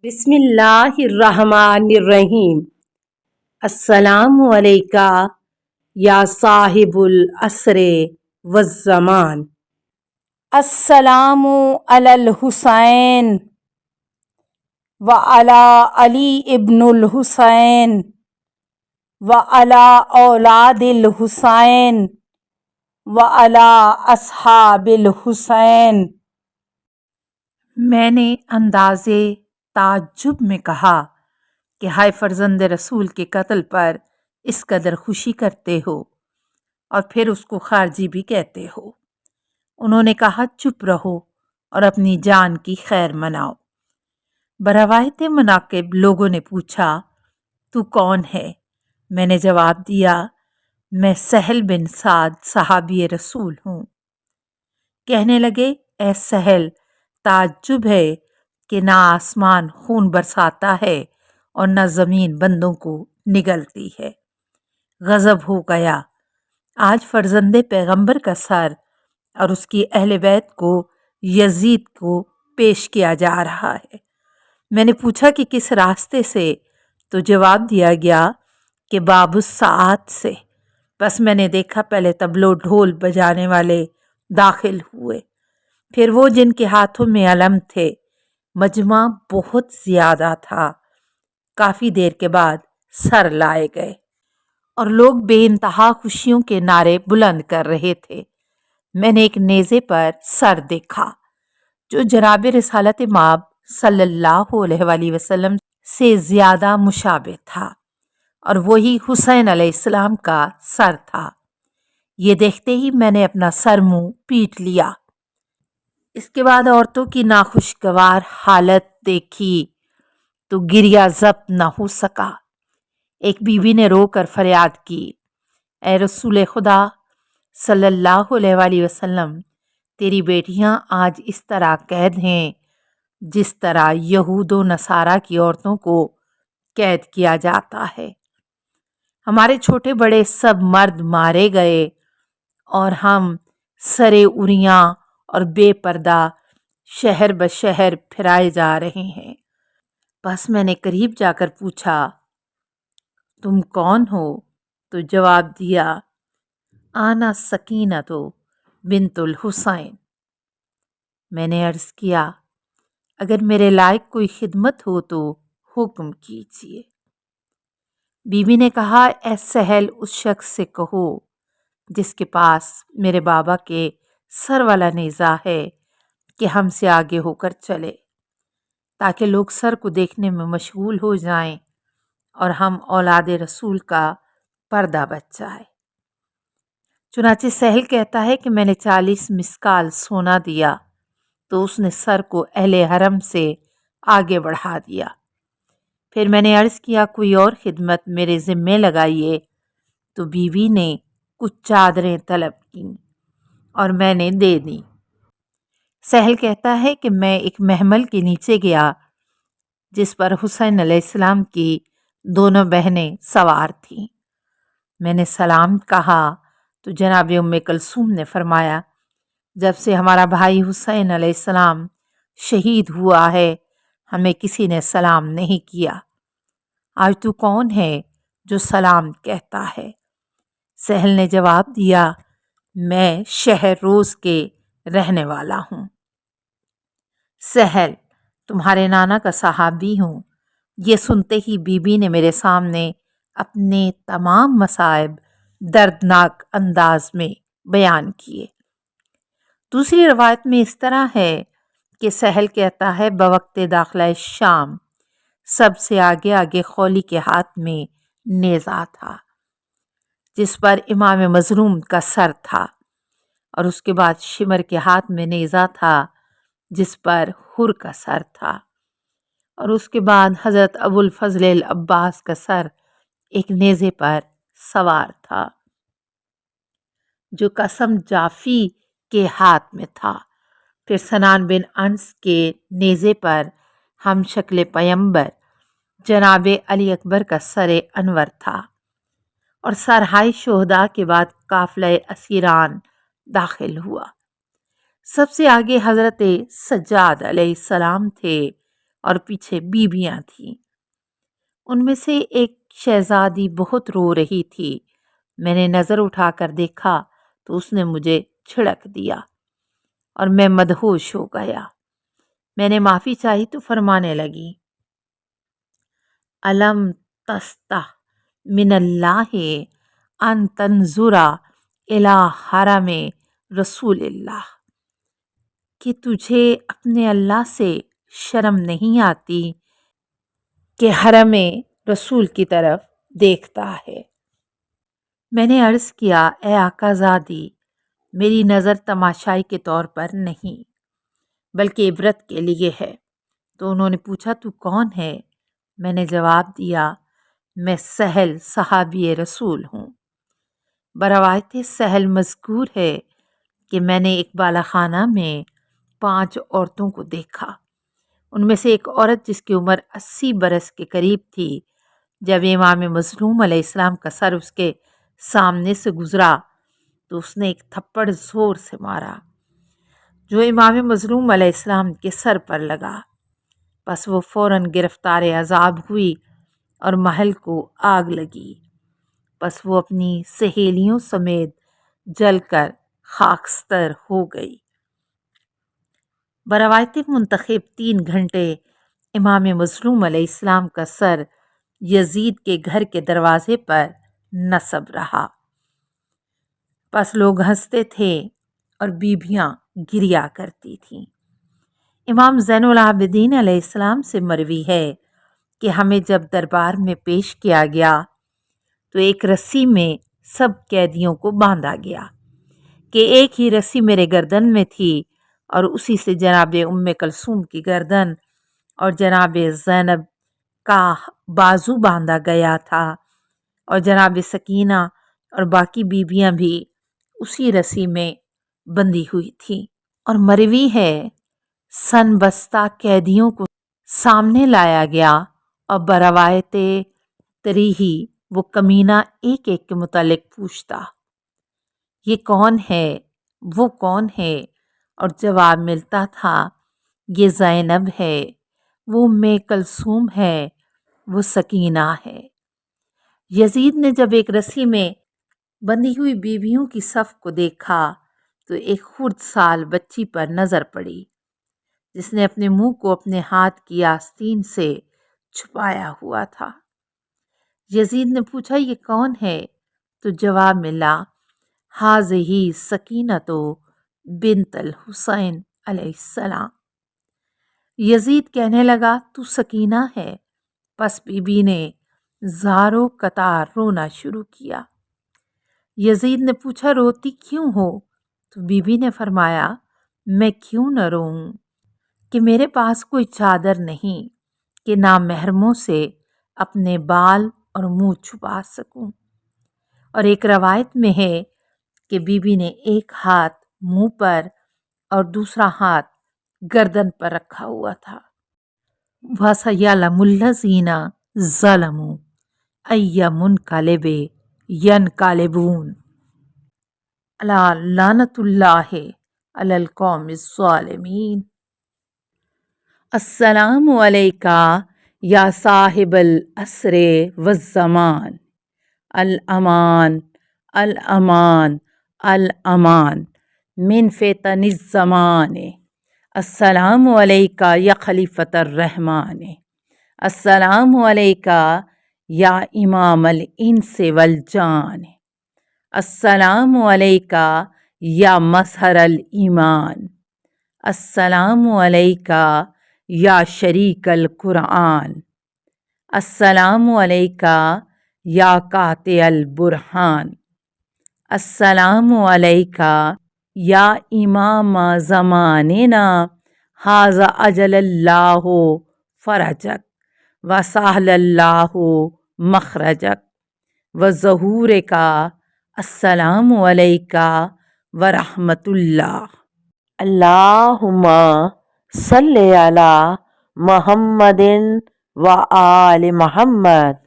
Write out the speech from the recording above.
بسم اللہ الرحمن الرحیم۔ السلام علیکہ یا صاحب العصر والزمان۔ السلام علی الحسین وعلی علی ابن الحسین وعلی اولاد الحسین وعلی اصحاب الحسین۔ میں نے اندازے تعجب میں کہا کہ ہائے فرزند رسول کے قتل پر اس قدر خوشی کرتے ہو اور پھر اس کو خارجی بھی کہتے ہو۔ انہوں نے کہا چپ رہو اور اپنی جان کی خیر مناؤ۔ بروایت مناقب لوگوں نے پوچھا تو کون ہے؟ میں نے جواب دیا میں سہل بن سعد صحابی رسول ہوں۔ کہنے لگے اے سہل، تعجب ہے کہ نہ آسمان خون برساتا ہے اور نہ زمین بندوں کو نگلتی ہے۔ غضب ہو گیا۔ آج فرزند پیغمبر کا سر اور اس کی اہل بیت کو یزید کو پیش کیا جا رہا ہے۔ میں نے پوچھا کہ کس راستے سے؟ تو جواب دیا گیا کہ باب الساعات سے۔ بس میں نے دیکھا پہلے طبل و ڈھول بجانے والے داخل ہوئے، پھر وہ جن کے ہاتھوں میں علم تھے۔ مجمع بہت زیادہ تھا۔ کافی دیر کے بعد سر لائے گئے اور لوگ بے انتہا خوشیوں کے نعرے بلند کر رہے تھے۔ میں نے ایک نیزے پر سر دیکھا جو جناب رسالت مآب صلی اللہ علیہ وآلہ وسلم سے زیادہ مشابہ تھا، اور وہی حسین علیہ السلام کا سر تھا۔ یہ دیکھتے ہی میں نے اپنا سر منہ پیٹ لیا۔ اس کے بعد عورتوں کی ناخوشگوار حالت دیکھی تو گریہ ضبط نہ ہو سکا۔ ایک بی بی نے رو کر فریاد کی اے رسول خدا صلی اللہ علیہ وآلہ وسلم، تیری بیٹیاں آج اس طرح قید ہیں جس طرح یہود و نصارہ کی عورتوں کو قید کیا جاتا ہے۔ ہمارے چھوٹے بڑے سب مرد مارے گئے اور ہم سرے اریاں اور بے پردہ شہر بشہر پھرائے جا رہے ہیں۔ بس میں نے قریب جا کر پوچھا تم کون ہو؟ تو جواب دیا آنا سکینۃ بنت الحسین۔ میں نے عرض کیا اگر میرے لائق کوئی خدمت ہو تو حکم کیجیے۔ بی بی نے کہا اے سہل، اس شخص سے کہو جس کے پاس میرے بابا کے سر والا نیزہ ہے کہ ہم سے آگے ہو کر چلے تاکہ لوگ سر کو دیکھنے میں مشغول ہو جائیں اور ہم اولاد رسول کا پردہ بچ جائے۔ چنانچہ سہل کہتا ہے کہ میں نے 40 مسکال سونا دیا تو اس نے سر کو اہل حرم سے آگے بڑھا دیا۔ پھر میں نے عرض کیا کوئی اور خدمت میرے ذمے لگائیے، تو بیوی نے کچھ چادریں طلب کیں اور میں نے دے دیں۔ سہل کہتا ہے کہ میں ایک محمل کے نیچے گیا جس پر حسین علیہ السلام کی دونوں بہنیں سوار تھیں۔ میں نے سلام کہا تو جناب ام کلثوم نے فرمایا جب سے ہمارا بھائی حسین علیہ السلام شہید ہوا ہے ہمیں کسی نے سلام نہیں کیا۔ آج تو کون ہے جو سلام کہتا ہے؟ سہل نے جواب دیا میں شہر روز کے رہنے والا ہوں۔ سہل تمہارے نانا کا صحابی ہوں۔ یہ سنتے ہی بی بی نے میرے سامنے اپنے تمام مصائب دردناک انداز میں بیان کیے۔ دوسری روایت میں اس طرح ہے کہ سہل کہتا ہے بوقت داخلہ شام سب سے آگے آگے خولی کے ہاتھ میں نیزہ تھا جس پر امام مظلوم کا سر تھا، اور اس کے بعد شمر کے ہاتھ میں نیزہ تھا جس پر حر کا سر تھا، اور اس کے بعد حضرت ابو الفضل العباس کا سر ایک نیزے پر سوار تھا جو قسم جافی کے ہاتھ میں تھا۔ پھر سنان بن انس کے نیزے پر ہم شکل پیمبر جناب علی اکبر کا سر انور تھا، اور سرہائے شہداء کے بعد قافلہ اسیران داخل ہوا۔ سب سے آگے حضرت سجاد علیہ السلام تھے اور پیچھے بیویاں تھیں۔ ان میں سے ایک شہزادی بہت رو رہی تھی۔ میں نے نظر اٹھا کر دیکھا تو اس نے مجھے چھڑک دیا اور میں مدہوش ہو گیا۔ میں نے معافی چاہی تو فرمانے لگی، الم تستح من اللہ ان تنظر الی حرم رسول اللہ، کہ تجھے اپنے اللہ سے شرم نہیں آتی کہ حرم رسول کی طرف دیکھتا ہے۔ میں نے عرض کیا، اے آقا زادی، میری نظر تماشائی کے طور پر نہیں بلکہ عبرت کے لیے ہے۔ تو انہوں نے پوچھا، تو کون ہے؟ میں نے جواب دیا، میں سہل صحابی رسول ہوں۔ بروایت سہل مذکور ہے کہ میں نے ایک بالا خانہ میں 5 عورتوں کو دیکھا۔ ان میں سے ایک عورت جس کی عمر 80 برس کے قریب تھی، جب امام مظلوم علیہ السلام کا سر اس کے سامنے سے گزرا تو اس نے ایک تھپڑ زور سے مارا جو امام مظلوم علیہ السلام کے سر پر لگا۔ پس وہ فوراً گرفتار عذاب ہوئی اور محل کو آگ لگی۔ پس وہ اپنی سہیلیوں سمیت جل کر خاکستر ہو گئی۔ بروایت منتخب 3 گھنٹے امام مظلوم علیہ السلام کا سر یزید کے گھر کے دروازے پر نصب رہا۔ پس لوگ ہنستے تھے اور بیویاں گریا کرتی تھیں۔ امام زین العابدین علیہ السلام سے مروی ہے کہ ہمیں جب دربار میں پیش کیا گیا تو ایک رسی میں سب قیدیوں کو باندھا گیا کہ ایک ہی رسی میرے گردن میں تھی، اور اسی سے جناب ام کلثوم کی گردن اور جناب زینب کا بازو باندھا گیا تھا، اور جناب سکینہ اور باقی بیویاں بھی اسی رسی میں بندھی ہوئی تھیں۔ اور مروی ہے سن بستہ قیدیوں کو سامنے لایا گیا اور بروایت تریہی وہ کمینہ ایک ایک کے متعلق پوچھتا، یہ کون ہے، وہ کون ہے؟ اور جواب ملتا تھا، یہ زینب ہے، وہ ام کلثوم ہے، وہ سکینہ ہے۔ یزید نے جب ایک رسی میں بندھی ہوئی بیویوں کی صف کو دیکھا تو ایک خرد سال بچی پر نظر پڑی جس نے اپنے منہ کو اپنے ہاتھ کی آستین سے چھپایا ہوا تھا۔ یزید نے پوچھا، یہ کون ہے؟ تو جواب ملا، ہٰذِہِ سکینۃ بنت الحسین علیہ السلام۔ یزید کہنے لگا، تو سکینہ ہے؟ پس بی بی نے زارو قطار رونا شروع کیا۔ یزید نے پوچھا، روتی کیوں ہو؟ تو بی بی نے فرمایا، میں کیوں نہ روؤں کہ میرے پاس کوئی چادر نہیں کہ نامحرموں سے اپنے بال اور منہ چھپا سکوں۔ اور ایک روایت میں ہے کہ بی بی نے ایک ہاتھ منہ پر اور دوسرا ہاتھ گردن پر رکھا ہوا تھا۔ وَسَيَعْلَمُ الَّذِينَ ظَلَمُوا أَيَّ مُنقَلِبٍ يَنقَلِبُونَ۔ أَلَا لَعْنَةُ اللہِ عَلَى الْقَوْمِ الظَّالِمِينَ۔ السلام علیکہ یا صاحب العصر والزمان، الامان الامان الامان من فتن الزمان۔ السلام علیکہ یا خلیفۃ الرحمن، السلام علیکہ یا امام الانس والجان، السلام علیکہ یا مظہر الایمان، السلام علیکہ یا شریک القرآن، السلام علیکہ یا قاطع البرہان، السلام علیکہ یا امام زماننا ھذا عجل اللہ فرجک وسہل اللہ مخرجک وظہورک۔ السلام علیکہ ورحمۃ اللہ۔ اللہم صلی علی محمد و آل محمد۔